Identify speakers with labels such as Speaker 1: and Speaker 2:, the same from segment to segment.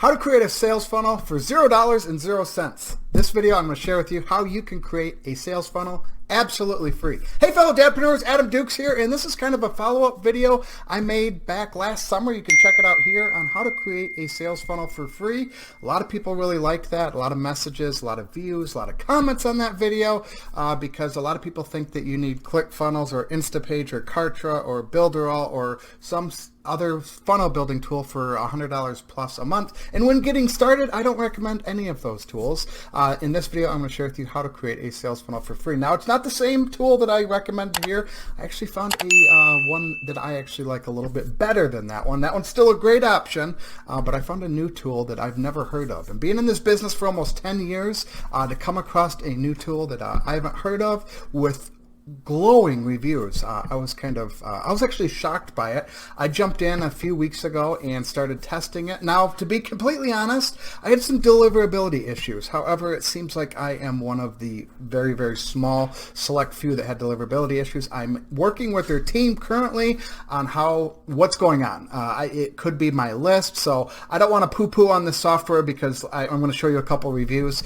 Speaker 1: How to create a sales funnel for $0 and 0 cents. This video I'm going to share with you how you can create a sales funnel absolutely free. Hey fellow dadpreneurs, Adam Dukes here, and this is kind of a follow-up video I made back last summer. You can check it out here on how to create a sales funnel for free. A lot of people really liked that, a lot of messages, a lot of views, a lot of comments on that video because a lot of people think that you need Clickfunnels or Instapage or Kartra or Builderall or some other funnel building tool for $100 plus a month. And when getting started, I don't recommend any of those tools. In this video, I'm going to share with you how to create a sales funnel for free. Now, it's not the same tool that I recommended here. I actually found one that I actually like a little bit better than that one. That one's still a great option, but I found a new tool that I've never heard of. And being in this business for almost 10 years, to come across a new tool that I haven't heard of with glowing reviews. I was actually shocked by it. I jumped in a few weeks ago and started testing it. Now, to be completely honest, I had some deliverability issues. However, it seems like I am one of the very, very small select few that had deliverability issues. I'm working with their team currently on what's going on. It could be my list, so I don't want to poo-poo on this software because I'm going to show you a couple reviews.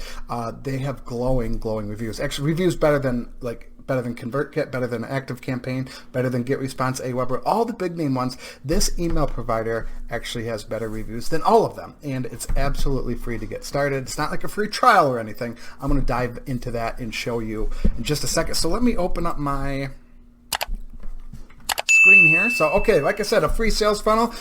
Speaker 1: They have glowing reviews. Actually, reviews better than ConvertKit, better than ActiveCampaign, better than GetResponse, Aweber, all the big name ones. This email provider actually has better reviews than all of them, and it's absolutely free to get started. It's not like a free trial or anything. I'm going to dive into that and show you in just a second. So let me open up my screen here. So, okay, like I said, a free sales funnel.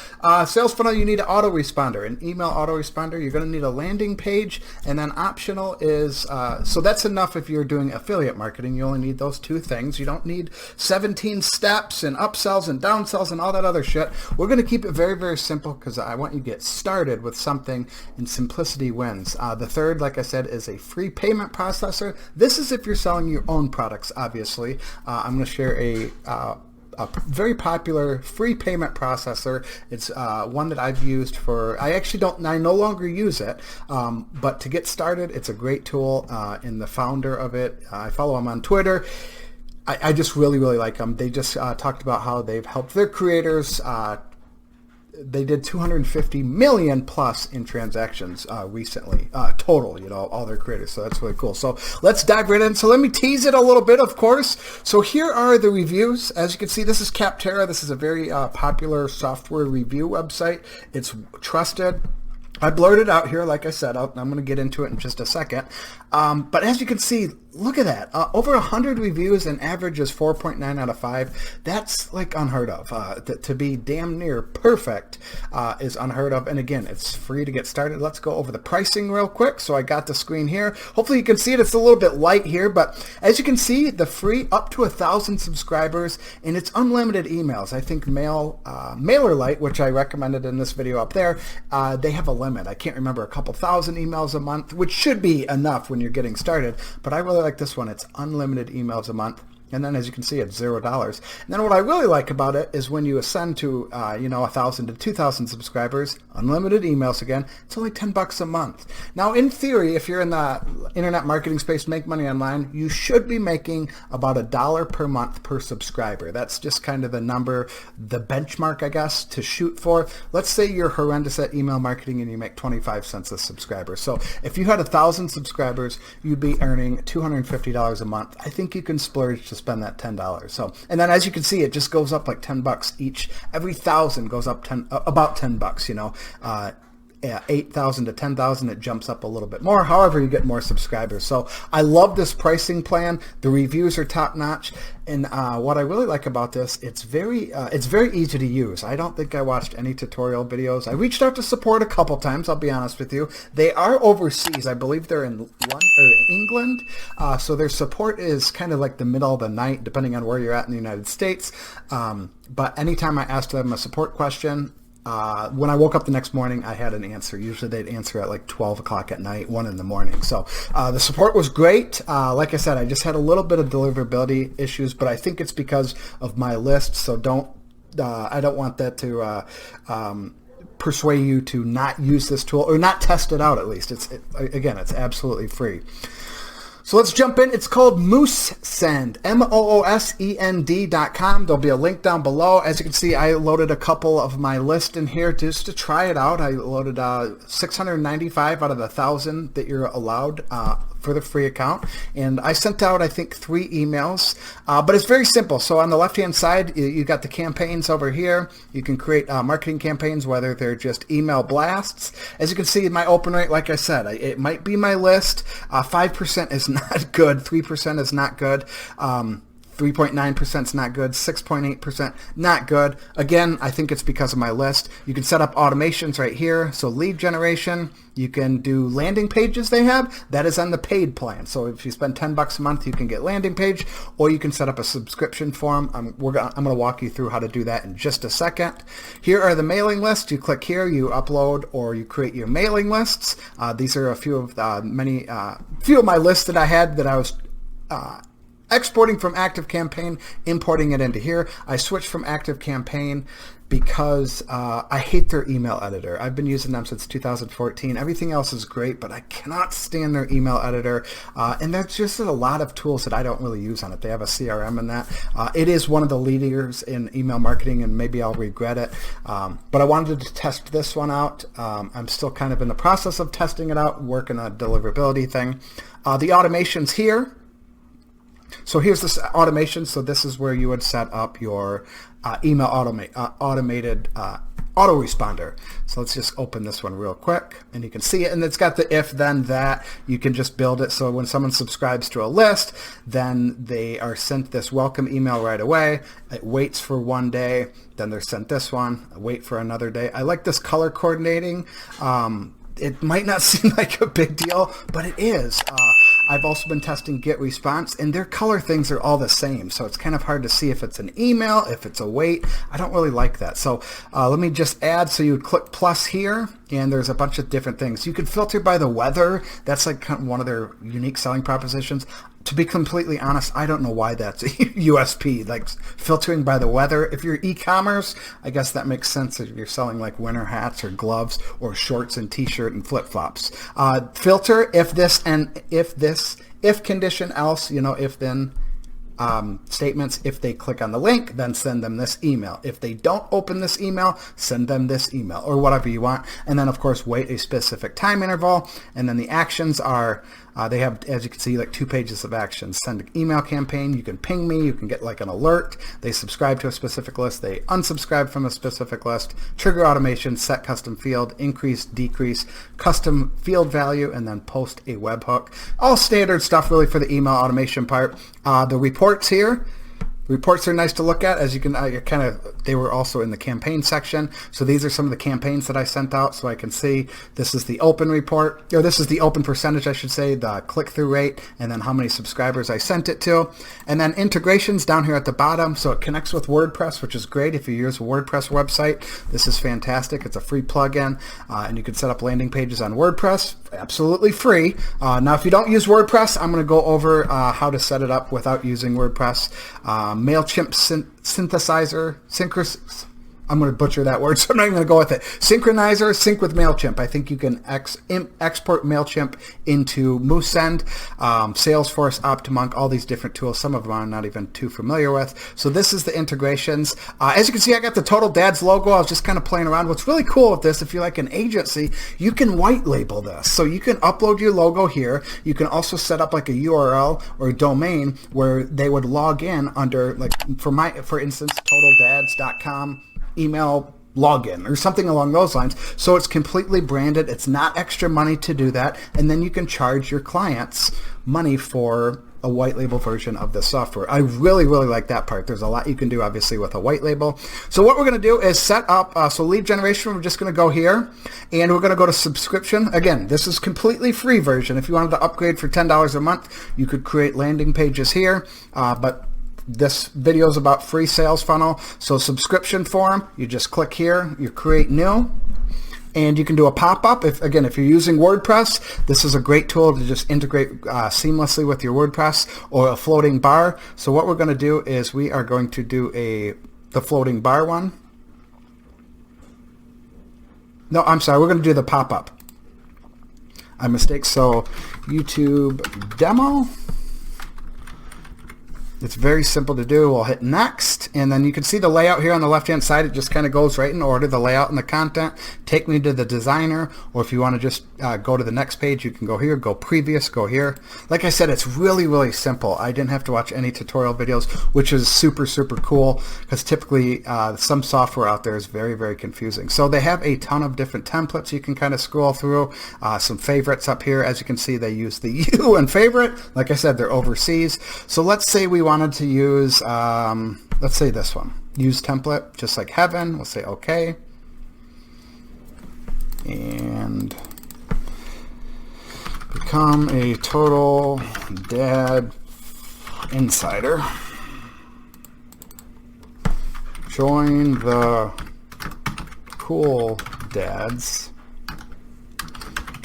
Speaker 1: Sales funnel, you need an autoresponder, an email autoresponder. You're going to need a landing page, and then optional is, so that's enough if you're doing affiliate marketing. You only need those two things. You don't need 17 steps and upsells and downsells and all that other shit. We're going to keep it very, very simple because I want you to get started with something, and simplicity wins. The third, like I said, is a free payment processor. This is if you're selling your own products, obviously. I'm going to share a very popular free payment processor. It's one that I've used I no longer use it, but to get started, it's a great tool. And the founder of it, I follow him on Twitter. I just really, really like them. They just talked about how they've helped their creators. They did 250 million plus in transactions recently, total, all their creators. So that's really cool. So let's dive right in. So let me tease it a little bit, of course. So here are the reviews. As you can see, this is Capterra. This is a very popular software review website. It's trusted. I blurred it out here, like I said. I'm going to get into it in just a second. But as you can see, look at that. Over 100 reviews and average is 4.9 out of 5. That's like unheard of. To be damn near perfect is unheard of. And again, it's free to get started. Let's go over the pricing real quick. So I got the screen here. Hopefully you can see it. It's a little bit light here, but as you can see, the free up to 1,000 subscribers, and it's unlimited emails. I think MailerLite, which I recommended in this video up there, they have a limit. I can't remember, a couple thousand emails a month, which should be enough when you're getting started, but I really like this one. It's unlimited emails a month. And then as you can see, it's $0. And then what I really like about it is when you ascend to, 1,000 to 2,000 subscribers, unlimited emails again, it's only $10 a month. Now, in theory, if you're in the internet marketing space, make money online, you should be making about $1 per month per subscriber. That's just kind of the number, the benchmark, I guess, to shoot for. Let's say you're horrendous at email marketing and you make 25 cents a subscriber. So if you had 1,000 subscribers, you'd be earning $250 a month. I think you can splurge to spend that $10. So, and then as you can see, it just goes up like $10 each. Every 1,000 goes up about $10. 8,000 to 10,000, it jumps up a little bit more. However, you get more subscribers. So I love this pricing plan. The reviews are top notch. And what I really like about this, it's very easy to use. I don't think I watched any tutorial videos. I reached out to support a couple times, I'll be honest with you. They are overseas. I believe they're in London or England. So their support is kind of like the middle of the night, depending on where you're at in the United States. But anytime I asked them a support question, when I woke up the next morning, I had an answer. Usually they'd answer at like 12 o'clock at night, 1 in the morning. So the support was great. Like I said, I just had a little bit of deliverability issues, but I think it's because of my list. So I don't want that to persuade you to not use this tool or not test it out at least. Again, it's absolutely free. So let's jump in. It's called MooseSend, MOOSEND.com. There'll be a link down below. As you can see, I loaded a couple of my list in here just to try it out. I loaded 695 out of the 1,000 that you're allowed for the free account. And I sent out, I think, 3 emails. But it's very simple. So on the left-hand side, you got the campaigns over here. You can create marketing campaigns, whether they're just email blasts. As you can see, my open rate, like I said, it might be my list. 5% is not good. 3% is not good. 3.9% is not good. 6.8% not good. Again, I think it's because of my list. You can set up automations right here. So lead generation, you can do landing pages they have. That is on the paid plan. So if you spend $10 a month, you can get landing page, or you can set up a subscription form. I'm going to walk you through how to do that in just a second. Here are the mailing lists. You click here, you upload or you create your mailing lists. These are a few of few of my lists that I had that I was exporting from ActiveCampaign, importing it into here. I switched from ActiveCampaign because I hate their email editor. I've been using them since 2014. Everything else is great, but I cannot stand their email editor. And there's just a lot of tools that I don't really use on it. They have a CRM in that. It is one of the leaders in email marketing, and maybe I'll regret it. But I wanted to test this one out. I'm still kind of in the process of testing it out, working on a deliverability thing. The automations here. So here's this automation. So this is where you would set up your email automated autoresponder. So let's just open this one real quick, and you can see it. And it's got the if, then, that. You can just build it so when someone subscribes to a list, then they are sent this welcome email right away. It waits for 1 day, then they're sent this one. Wait for another day. I like this color coordinating. It might not seem like a big deal, but it is. I've also been testing Get Response, and their color things are all the same, so it's kind of hard to see if it's an email, if it's a wait. I don't really like that. So let me just add, so you would click plus here, and there's a bunch of different things. You could filter by the weather. That's like one of their unique selling propositions. To be completely honest, I don't know why that's a USP, like filtering by the weather. If you're e-commerce, I guess that makes sense if you're selling like winter hats or gloves or shorts and t-shirt and flip-flops. Filter if this and if this, if condition else, if then statements. If they click on the link, then send them this email. If they don't open this email, send them this email, or whatever you want. And then of course wait a specific time interval. And then the actions are they have, as you can see, like 2 pages of actions. Send an email campaign. You can ping me. You can get like an alert. They subscribe to a specific list. They unsubscribe from a specific list. Trigger automation. Set custom field. Increase, decrease. Custom field value. And then post a webhook. All standard stuff really for the email automation part. The reports here. Reports are nice to look at, as you can they were also in the campaign section. So these are some of the campaigns that I sent out, so I can see this is the open report, or this is the open percentage, I should say, the click-through rate, and then how many subscribers I sent it to. And then integrations down here at the bottom, so it connects with WordPress, which is great if you use a WordPress website. This is fantastic. It's a free plugin, and you can set up landing pages on WordPress, absolutely free. Now, if you don't use WordPress, I'm going to go over how to set it up without using WordPress. MailChimp synthesizer, I'm going to butcher that word, so I'm not even going to go with it. Synchronizer, sync with MailChimp. I think you can export MailChimp into MooseSend, Salesforce, OptiMonk, all these different tools. Some of them I'm not even too familiar with. So this is the integrations. As you can see, I got the Total Dads logo. I was just kind of playing around. What's really cool with this, if you're like an agency, you can white label this. So you can upload your logo here. You can also set up like a URL or a domain where they would log in under, like for instance, totaldads.com email login or something along those lines. So it's completely branded. It's not extra money to do that. And then you can charge your clients money for a white label version of the software. I really, really like that part. There's a lot you can do, obviously, with a white label. So what we're going to do is set up, so lead generation, we're just going to go here, and we're going to go to subscription. Again, this is completely free version. If you wanted to upgrade for $10 a month, you could create landing pages here, but this video is about free sales funnel. So subscription form, you just click here, you create new, and you can do a pop-up. If you're using WordPress, this is a great tool to just integrate seamlessly with your WordPress, or a floating bar. So what we're going to do is we are going to do the floating bar one. No, I'm sorry, we're going to do the pop-up. mistake. So YouTube demo. It's very simple to do. We'll hit next, and then you can see the layout here on the left hand side. It just kind of goes right in order, the layout and the content. Take me to the designer, or if you want to just go to the next page, you can go here, go previous, go here. Like I said, it's really simple. I didn't have to watch any tutorial videos, which is super cool, because typically some software out there is very confusing. So they have a ton of different templates you can kind of scroll through. Some favorites up here. As you can see, they use the U in favorite. Like I said, they're overseas. So let's say we wanted to use, let's say this one, use template, just like heaven. We'll say okay, and become a total dad insider. Join the cool dads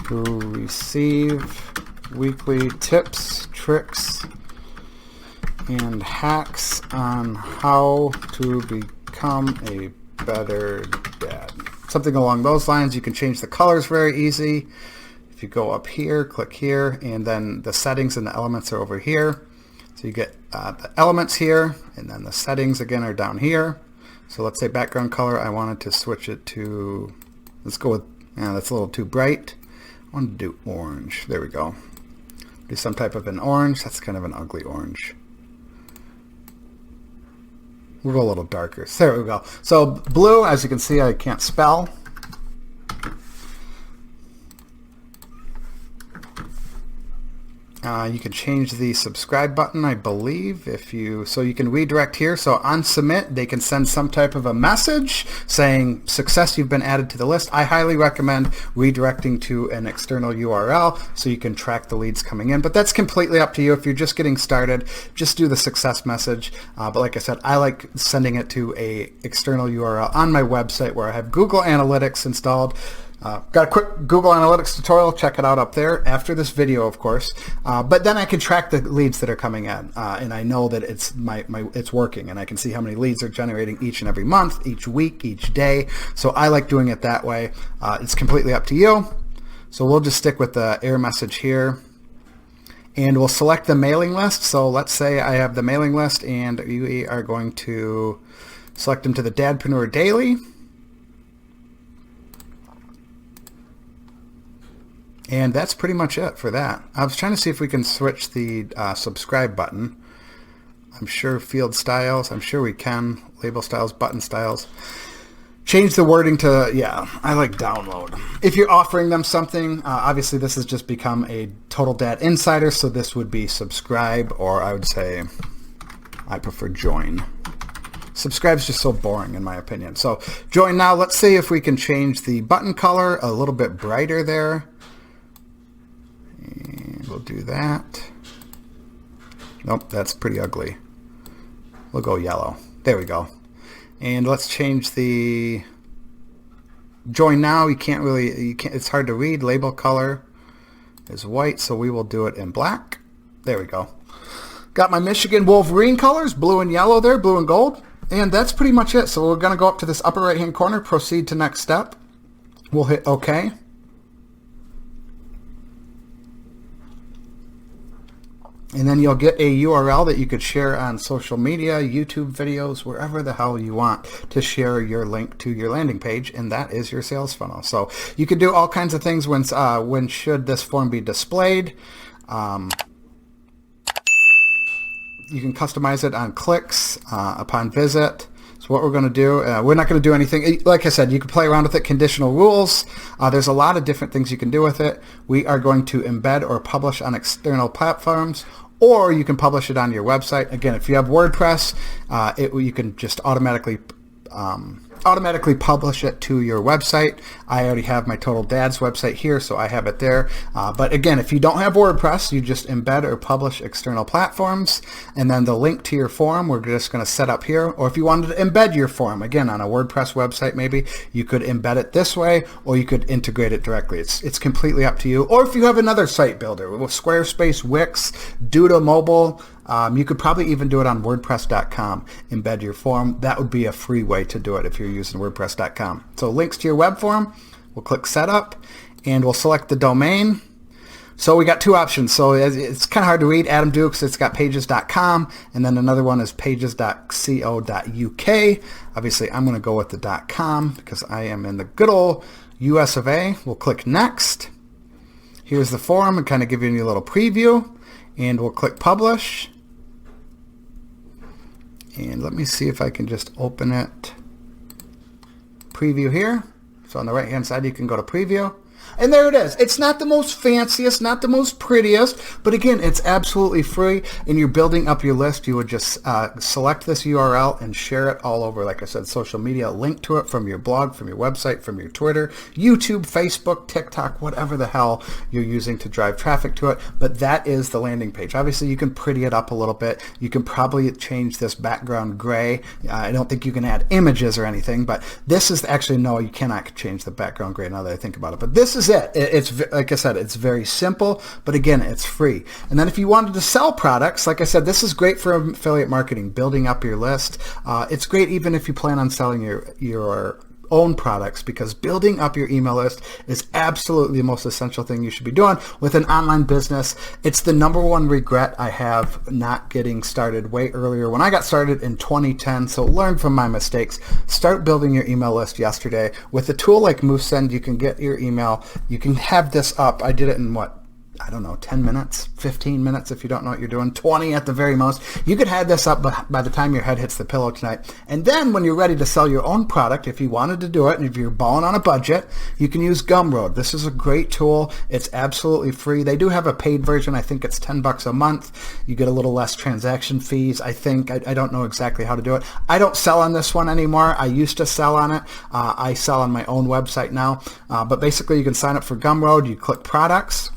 Speaker 1: who receive weekly tips, tricks, and hacks on how to become a better dad. Something along those lines. You can change the colors very easy. If you go up here, click here, and then the settings and the elements are over here. So you get the elements here, and then the settings again are down here. So let's say background color, I wanted to switch it to, let's go with, that's a little too bright. I wanted to do orange. There we go. Do some type of an orange. That's kind of an ugly orange. We'll go a little darker. So there we go. So blue, as you can see, I can't spell. You can change the subscribe button, I believe, so you can redirect here. So on submit, they can send some type of a message saying, success, you've been added to the list. I highly recommend redirecting to an external URL so you can track the leads coming in. But that's completely up to you. If you're just getting started, just do the success message. But like I said, I like sending it to a external URL on my website where I have Google Analytics installed. Got a quick Google Analytics tutorial. Check it out up there after this video, of course. But then I can track the leads that are coming in, and I know that it's it's working, and I can see how many leads are generating each and every month, each week, each day. So I like doing it that way. It's completely up to you. So we'll just stick with the error message here, and we'll select the mailing list. So let's say I have the mailing list, and we are going to select them to the Dadpreneur Daily. And that's pretty much it for that. I was trying to see if we can switch the subscribe button. I'm sure field styles, I'm sure we can. Label styles, button styles. Change the wording to, yeah, I like download. If you're offering them something, obviously this has just become a Total Dad Insider, so this would be subscribe, or I would say I prefer join. Subscribe is just so boring in my opinion. So join now. Let's see if we can change the button color a little bit brighter there. And we'll do that. Nope, that's pretty ugly. We'll go yellow. There we go. And let's change the join now. You can't, it's hard to read. Label color is white, so we will do it in black. There we go. Got my Michigan Wolverine colors, blue and yellow there, blue and gold. And that's pretty much it. So we're going to go up to this upper right hand corner, proceed to next step. We'll hit OK. And then you'll get a URL that you could share on social media, YouTube videos, wherever the hell you want to share your link to your landing page, and that is your sales funnel. So you can do all kinds of things when should this form be displayed. You can customize it on clicks, upon visit. So what we're going to do, we're not going to do anything. Like I said, you can play around with it, conditional rules. There's a lot of different things you can do with it. We are going to embed or publish on external platforms, or you can publish it on your website. Again, if you have WordPress, you can just automatically publish it to your website. I already have my Total Dad's website here, so I have it there. But again, if you don't have WordPress, you just embed or publish external platforms, and then the link to your form we're just going to set up here. Or if you wanted to embed your form, again, on a WordPress website maybe, you could embed it this way, or you could integrate it directly. It's completely up to you. Or if you have another site builder with Squarespace, Wix, Duda Mobile, you could probably even do it on WordPress.com, embed your form. That would be a free way to do it if you're using WordPress.com. So links to your web form, we'll click Setup, and we'll select the domain. So we got two options. So it's kind of hard to read. Adam Dukes, it's got pages.com, and then another one is pages.co.uk. Obviously, I'm going to go with the .com because I am in the good old US of A. We'll click Next. Here's the form and kind of giving you a little preview, and we'll click Publish. And let me see if I can just open it. Preview here. So on the right hand side, you can go to Preview. And there it is. It's not the most fanciest, not the most prettiest, but again, it's absolutely free, and you're building up your list. You would just select this URL and share it all over, like I said, social media, link to it from your blog, from your website, from your Twitter, YouTube, Facebook, TikTok, whatever the hell you're using to drive traffic to it. But that is the landing page. Obviously, you can pretty it up a little bit. You can probably change this background gray. I don't think you can add images or anything, but this is actually, no, you cannot change the background gray now that I think about it. But this is it. It's, like I said, it's very simple, but again, it's free. And then if you wanted to sell products, like I said, this is great for affiliate marketing, building up your list. It's great even if you plan on selling your own products, because building up your email list is absolutely the most essential thing you should be doing with an online business. It's the number one regret I have, not getting started way earlier when I got started in 2010. So learn from my mistakes. Start building your email list yesterday. With a tool like MoveSend, you can get your email. You can have this up. I did it in what? I don't know, 10 minutes, 15 minutes if you don't know what you're doing, 20 at the very most. You could have this up by the time your head hits the pillow tonight. And then when you're ready to sell your own product, if you wanted to do it, and if you're balling on a budget, you can use Gumroad. This is a great tool. It's absolutely free. They do have a paid version. I think it's $10 a month. You get a little less transaction fees, I think. I don't know exactly how to do it. I don't sell on this one anymore. I used to sell on it. I sell on my own website now. But basically, you can sign up for Gumroad. You click Products.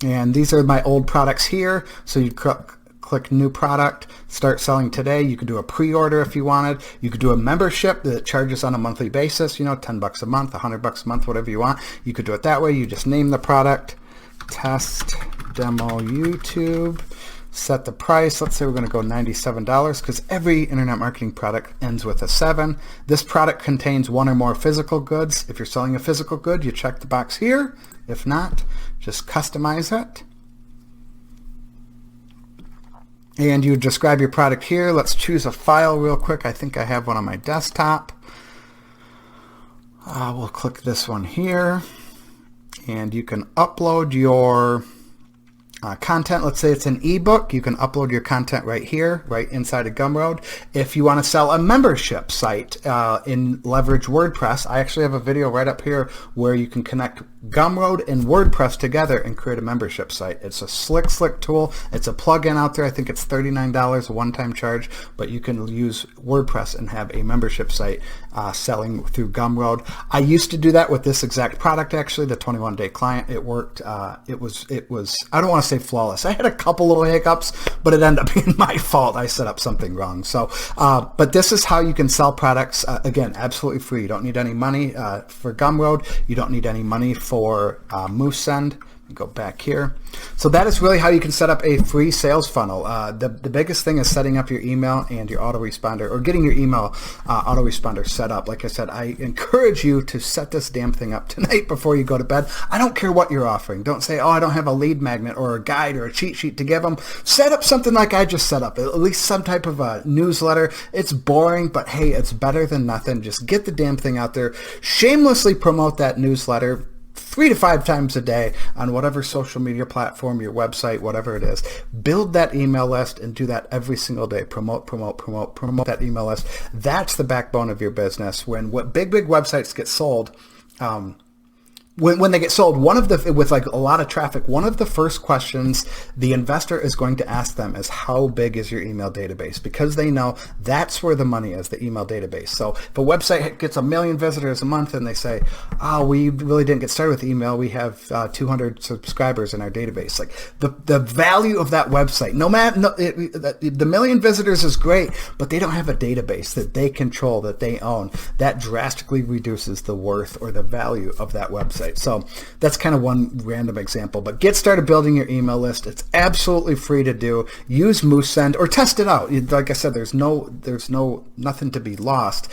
Speaker 1: And these are my old products here. So you click New Product, start selling today. You could do a pre-order if you wanted. You could do a membership that charges on a monthly basis, $10 a month, $100 a month, whatever you want. You could do it that way. You just name the product, Test Demo YouTube, set the price. Let's say we're going to go $97 because every internet marketing product ends with a 7. This product contains one or more physical goods. If you're selling a physical good, you check the box here. If not, just customize it. And you describe your product here. Let's choose a file real quick. I think I have one on my desktop. We'll click this one here. And you can upload your content. Let's say it's an ebook. You can upload your content right here, right inside of Gumroad. If you want to sell a membership site in Leverage WordPress, I actually have a video right up here where you can connect Gumroad and WordPress together and create a membership site. It's a slick tool. It's a plugin out there. I think it's $39, a one-time charge, but you can use WordPress and have a membership site selling through Gumroad. I used to do that with this exact product, actually, the 21-day client. It worked. It was, I don't want to say flawless. I had a couple little hiccups, but it ended up being my fault. I set up something wrong. So, but this is how you can sell products. Again, absolutely free. You don't need any money for Gumroad. You don't need any money for MoveSend. Go back here. So that is really how you can set up a free sales funnel. The biggest thing is setting up your email and your autoresponder, or getting your email autoresponder set up. Like I said, I encourage you to set this damn thing up tonight before you go to bed. I don't care what you're offering. Don't say, oh, I don't have a lead magnet or a guide or a cheat sheet to give them. Set up something like I just set up, at least some type of a newsletter. It's boring, but hey, it's better than nothing. Just get the damn thing out there. Shamelessly promote that newsletter 3 to 5 times a day on whatever social media platform, your website, whatever it is. Build that email list and do that every single day. Promote that email list. That's the backbone of your business. When big websites get sold, when they get sold, with like a lot of traffic, one of the first questions the investor is going to ask them is, how big is your email database? Because they know that's where the money is, the email database. So if a website gets 1 million visitors a month and they say, oh, we really didn't get started with email, we have 200 subscribers in our database. Like the value of that website, the million visitors is great, but they don't have a database that they control, that they own. That drastically reduces the worth or the value of that website. website. So that's kind of one random example, but get started building your email list. It's absolutely free to do. Use MooseSend or test it out. Like I said, there's nothing to be lost.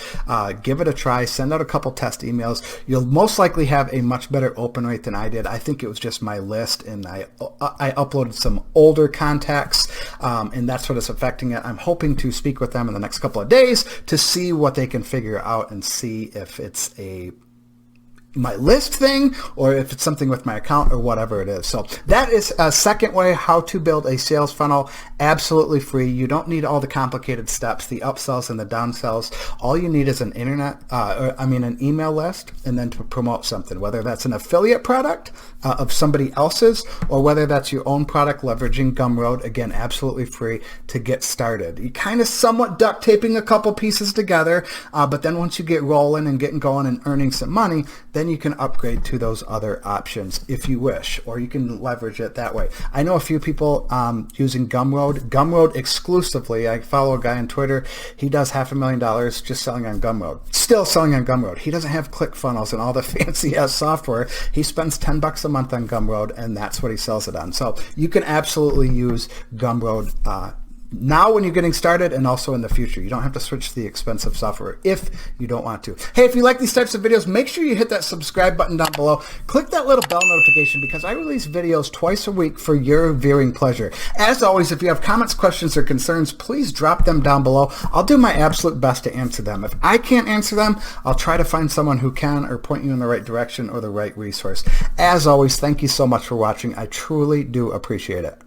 Speaker 1: Give it a try. Send out a couple test emails. You'll most likely have a much better open rate than I did. I think it was just my list, and I uploaded some older contacts, and that's what is affecting it. I'm hoping to speak with them in the next couple of days to see what they can figure out and see if it's my list thing or if it's something with my account or whatever it is. So that is a second way how to build a sales funnel, absolutely free. You don't need all the complicated steps, the upsells and the downsells. All you need is an an email list, and then to promote something, whether that's an affiliate product of somebody else's or whether that's your own product leveraging Gumroad. Again, absolutely free to get started. You kind of somewhat duct taping a couple pieces together, but then once you get rolling and getting going and earning some money, then you can upgrade to those other options if you wish, or you can leverage it that way. I know a few people using Gumroad exclusively. I follow a guy on Twitter. He does $500,000 just selling on Gumroad. Still selling on Gumroad. He doesn't have Clickfunnels and all the fancy ass software. He spends $10 a month on Gumroad, and that's what he sells it on. So you can absolutely use Gumroad now when you're getting started, and also in the future. You don't have to switch to the expensive software if you don't want to. Hey, if you like these types of videos, make sure you hit that subscribe button down below. Click that little bell notification because I release videos twice a week for your viewing pleasure. As always, if you have comments, questions, or concerns, please drop them down below. I'll do my absolute best to answer them. If I can't answer them, I'll try to find someone who can, or point you in the right direction or the right resource. As always, thank you so much for watching. I truly do appreciate it.